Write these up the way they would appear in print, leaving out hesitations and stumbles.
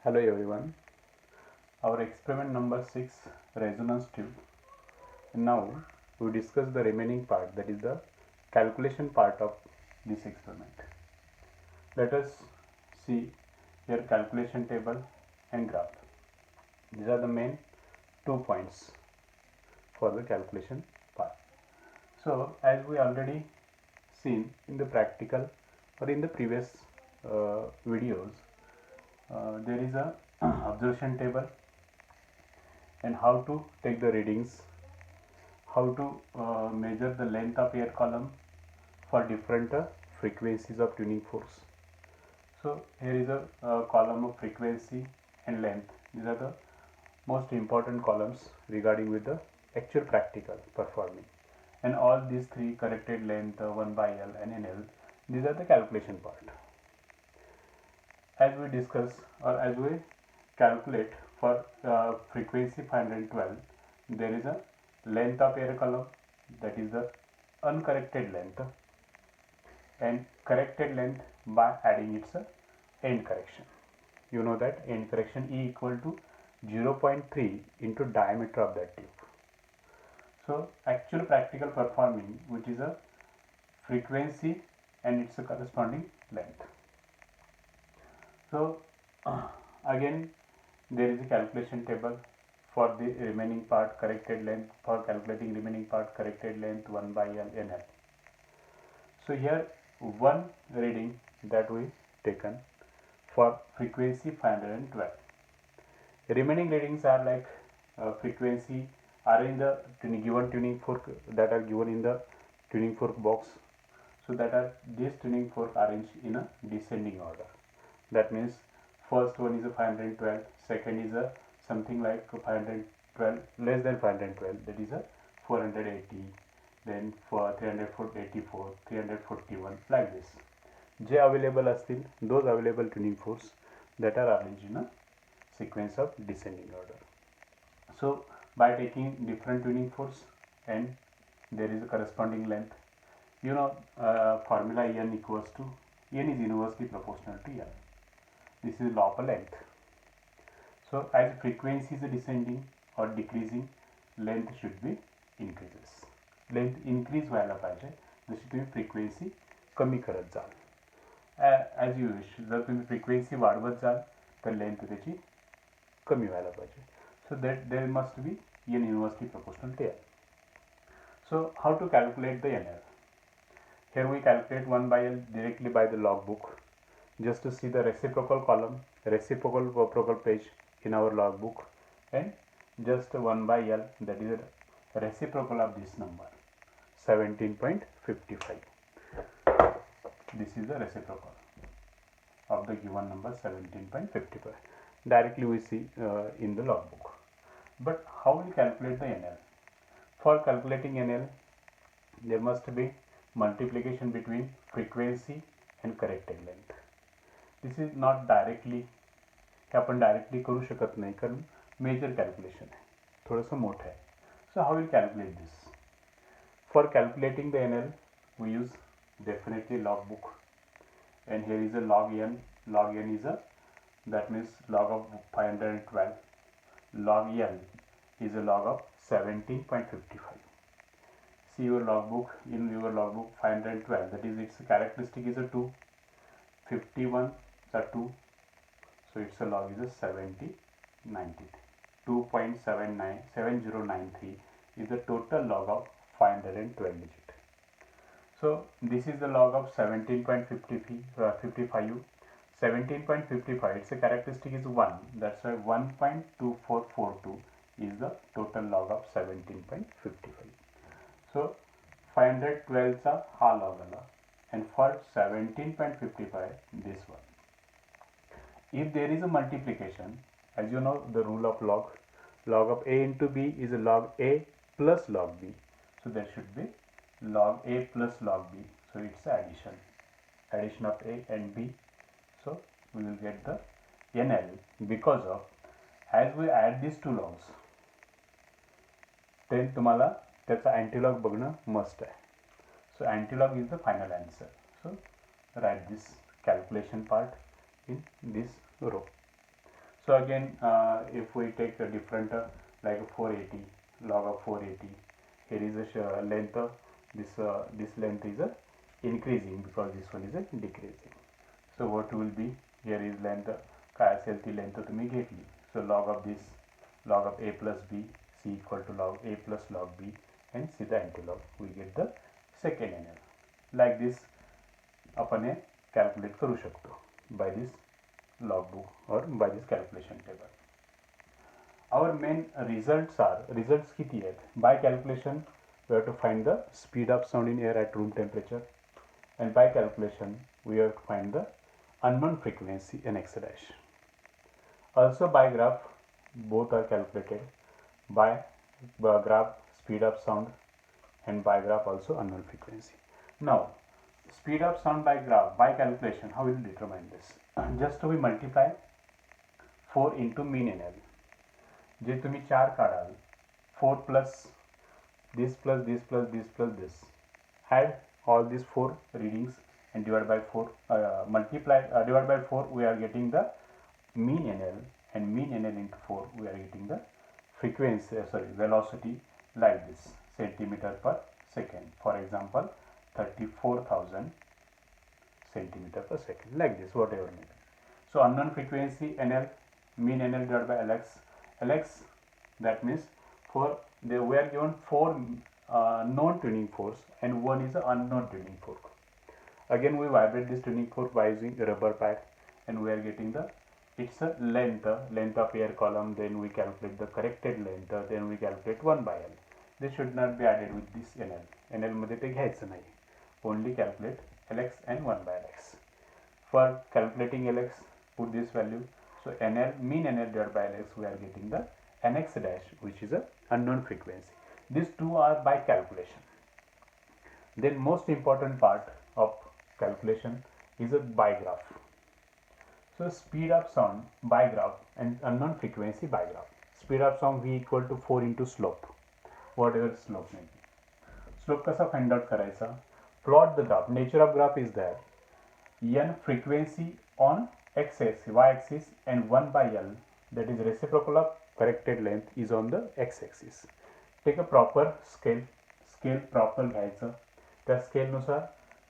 Hello everyone, our experiment number 6 resonance tube. Now we discuss the remaining part, that is the calculation part of this experiment. Let us see here calculation table and graph. These are the main 2 points for the calculation part. So as we already seen in the practical or in the previous videos, there is a observation table and how to take the readings, how to measure the length of air column for different frequencies of tuning forks. So here is a column of frequency and length. These are the most important columns regarding with the actual practical performing, and all these three corrected length 1 by L and NL, these are the calculation part. As we discuss or as we calculate for frequency 512, there is a length of air column, that is the uncorrected length, and corrected length by adding its end correction. You know that end correction E equal to 0.3 into diameter of that tube. So actual practical performing, which is a frequency and its a corresponding length. So again there is a calculation table for the remaining part corrected length, for calculating remaining part corrected length 1 by L NL. So here one reading that we taken for frequency 512. Remaining readings are like frequency are in the given tuning fork, that are given in the tuning fork box. So that are this tuning fork arranged in a descending order. That means first one is a 512, second is a something like 512 less than 512, that is a 480, then for 384, 341, like this. J available असतील, those available tuning forks that are arranged in a sequence of descending order. So by taking different tuning forks and there is a corresponding length, you know formula n equals to n is inversely proportional to n. This is law of length. So as frequency is descending or decreasing, length should be increases. Length increase व्हायला पाहिजे जशी तुम्ही frequency कमी करत जाल. As you wish, जर तुम्ही frequency वाढवत जाल तर लेंथ त्याची कमी व्हायला पाहिजे. So that there must be N inversely proportional to L. So how to calculate the NL? Here we calculate 1 by L directly by the logbook. Just to see the reciprocal column, reciprocal page in our logbook, and just 1 by L, that is a reciprocal of this number 17.55. This is the reciprocal of the given number 17.55. Directly we see in the logbook. But how we calculate the NL? For calculating NL, there must be multiplication between frequency and corrected length. This is not directly, हे आपण directly करू शकत नाही कारण major calculation आहे, थोडंसं मोठं आहे. So how will calculate this? For calculating the NL we use definitely logbook, and here is a log n. Log n is a, that means log of 512. Log n is a log of 17.55. See your logbook, in your logbook 512, that is its characteristic is a 2, 51 is a 2, so its a log is a 70, 90. 2.7093 is the total log of 512 digit. So this is the log of 17.55. 17.55, its a characteristic is 1, that's why 1.2442 is the total log of 17.55. So 512 चा हा log आला, and for 17.55 this one. If there is a multiplication, as you know the rule of log of a into b is a log a plus log b, so there should be log a plus log b, so it's addition of a and b. So we will get the NL, because of as we add these two logs, then तुम्हाला त्याचा antilog बघणं must आहे. So antilog is the final answer. So write this calculation part in this row. So again, if we take a different like 480, log of 480, here is a length. This length is increasing because this one is decreasing. So what will be, here is length, काय असेल ती length तुम्ही घेतली. So log of this, log of a plus b, c equal to log a plus log b, and c the antilog, we get the second NL. Like this आपण हे calculate करू शकतो by this logbook or by this calculation table. Our main results किती आहेत? By calculation we have to find the speed of sound in air at room temperature, and by calculation we have to find the unknown frequency and x dash. Also by graph both are calculated. By graph speed of sound, and by graph also unknown frequency. Now speed of sound by graph, by calculation, how will determine this? Just we multiply 4 into mean NL. जे तुम्ही 4 काढाल, 4 plus this plus this plus this plus this, add all these 4 readings and divide by 4, divide by 4, we are getting the mean NL, and mean NL into 4 we are getting the frequency, velocity, like this, centimeter per second. For example, 34,000 centimeter per second, like this, whatever. So unknown frequency NL, mean NL divided by LX. LX, that means for we are given 4 known tuning forks and 1 is an unknown tuning fork. Again we vibrate this tuning fork by using rubber pad, and we are getting the, it's a length of air column, then we calculate the corrected length, then we calculate 1 by L. This should not be added with this NL. NL मध्ये ते घ्यायचं नाही. Only calculate LX and 1 by LX. For calculating LX, put this value. So NL, mean NL divided by LX, we are getting the NX dash, which is a unknown frequency. These two are by calculation. Then most important part of calculation is a by graph. So speed of sound by graph and unknown frequency by graph. Speed of sound V equal to 4 into slope, whatever slope may be. Slope कसा find out करायचा? Plot the graph. Nature of graph is that n frequency on x-axis, y-axis, and 1 by L, that is reciprocal of corrected length, is on the x-axis. Take a proper scale proper घ्यायचं. त्या scale नुसार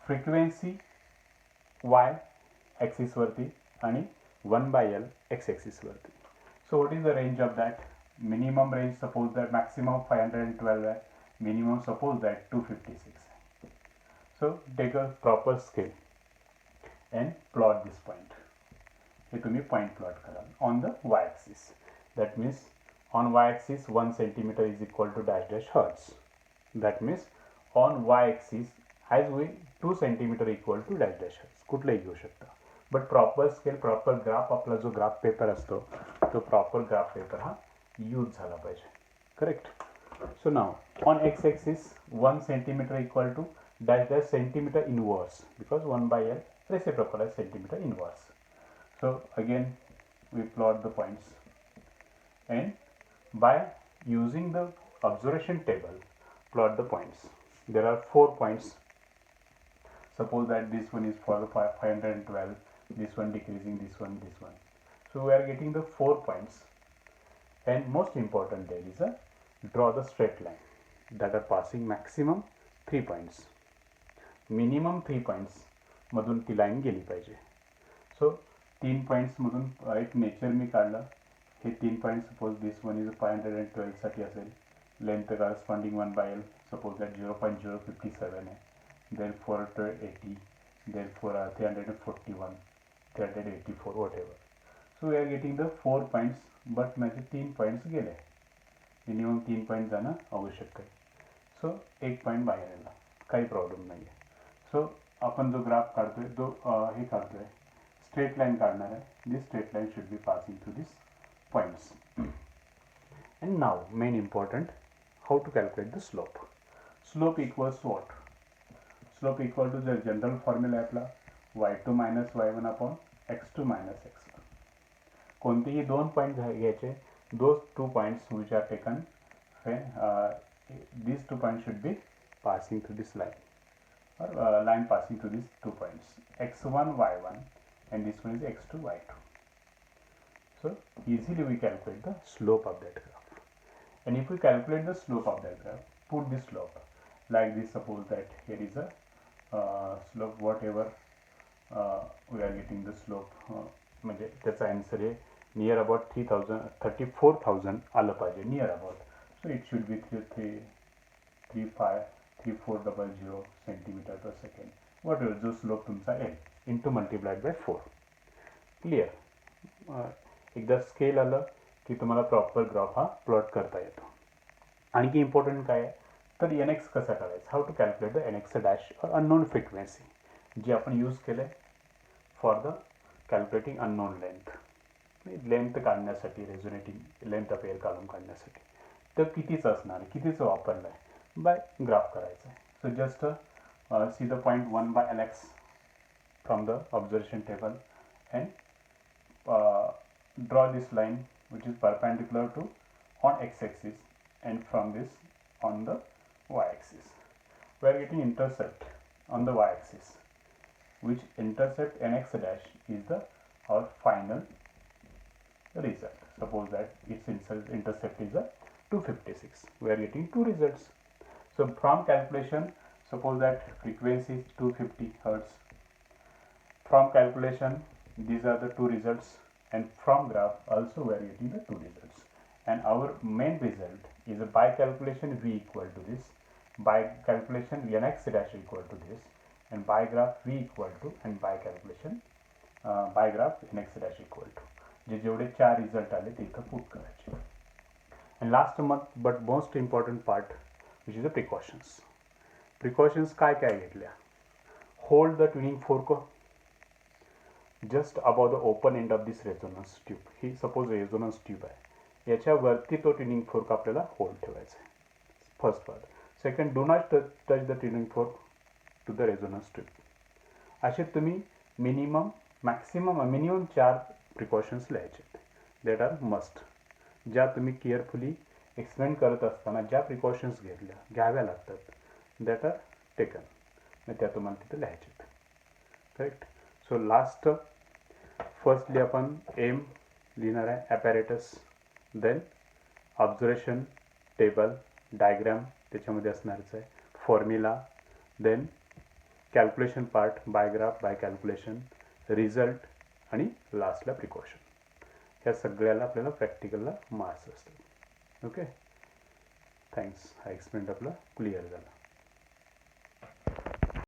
frequency y axis वरती आणि 1 by L x axis वरती. So what is the range of that? Minimum range, suppose that maximum 512 है, minimum suppose that 256. So take a proper scale and plot this point. हे तुम्ही point plot कराल on the y axis. That means on y axis 1 centimeter is equal to dash dash hertz. That means on y axis as we 2 centimeter equal to dash dash hertz. कुठलंही घेऊ शकता. But proper scale, proper graph, आपला जो graph paper असतो तो proper graph paper हा use झाला पाहिजे. Correct? So now on x axis 1 centimeter equal to dash dash centimeter inverse, because 1 by L reciprocal as centimeter inverse. So again we plot the points, and by using the observation table plot the points. There are 4 points. Suppose that this one is for the 512, this one decreasing, this one. So we are getting the 4 points, and most important there is a draw the straight line that are passing maximum 3 points. Minimum 3 points मधून ती line गेली पाहिजे. सो 3 points मधून एक nature मी काढलं. हे 3 points, suppose this one is 512 साठी असेल. Length corresponding 1 by L, suppose that 0.057 है. Therefore 80, therefore 341, 384, whatever. So we are getting the 4 points, but माझे 3 points गेले. मिनिमम 3 points जाणं आवश्यक आहे. सो 1 point बाहेर आला, काही प्रॉब्लेम नाही आहे. सो आपण जो ग्राफ काढतोय तो हे काढतोय, स्ट्रेट लाईन काढणार आहे. This straight line should be passing through this points. And now main important, how to calculate the slope. Slope equals what? Slope equal to the general formula आपला y2 minus y1 upon x2 minus x1. कोणतेही 2 point घ्यायचे. Those 2 points which are taken, these 2 points should be passing through this line, or line passing through these 2 points, x1 y1, and this one is x2 y2. So easily we calculate the slope of that graph. And if we calculate the slope of that graph, put the slope like this. Suppose that here is a slope whatever we are getting the slope म्हणजे त्याचा answer आहे near about 34,000 आलं पाहिजे near about. So it should be 3400 centimetre पर second what ever जो slope तुमचा येईल into multiplied by 4. Clear. एकदा स्केल आलं की तुम्हाला प्रॉपर ग्राफ हा प्लॉट करता येतो. आणखी इम्पॉर्टंट काय आहे तर एन एक्स कसा करायचा, how to calculate the N X dash और अननोन फ्रिक्वेन्सी जे आपण यूज केलं for the calculating unknown length काढण्यासाठी रेझोनेटिंग लेंथ ऑफ एअर काढून काढण्यासाठी. तर कितीचं असणार आहे, कितीचं वापरलं आहे बाय ग्राफ करायचं आहे. So just see the point 1 by L x from the observation table and draw this line which is perpendicular to on x-axis and from this on the y-axis. We are getting intercept on the y-axis which intercept nx dash is the our final result. Suppose that its intercept is a 256. We are getting two results. So from calculation, suppose that frequency is 250 hertz. From calculation, these are the two results. And from graph also we are getting the two results, and our main result is a by calculation v equal to this, by calculation nx dash equal to this, and by graph v equal to, and by calculation by graph nx dash equal to. जे जेवढे चार result आले ते इथं put करायचे. and last month but most important part which is the precautions काय काय घेतल्या. hold the tuning fork just above the open end of this resonance tube. ही सपोज रेझोनन्स ट्यूब आहे, याच्यावरती तो ट्युनिंग फोर्क आपल्याला होल्ड ठेवायचा आहे. First part. Second, do not touch the tuning fork to the resonance tube. असे तुम्ही minimum 4 precautions लिहायचे दॅट आर मस्ट, ज्या तुम्ही केअरफुली एक्सप्लेन करत असताना ज्या प्रिकॉशन्स घ्याव्या लागतात दॅट आर टेकन, मग त्या तुम्हाला तिथे लिहायचे. करेक्ट. सो लास्ट फर्स्टली आपण एम लिहिणार आहे apparatus, then observation table diagram त्याच्यामध्ये असणारच आहे, formula, then calculation part by graph by calculation, result आणि लास्टला प्रिकॉशन. ह्या सगळ्याला आपल्याला प्रॅक्टिकलला मार्क्स असतात. Okay, thanks. हा एक्सपेरिमेंट आपला क्लिअर झाला.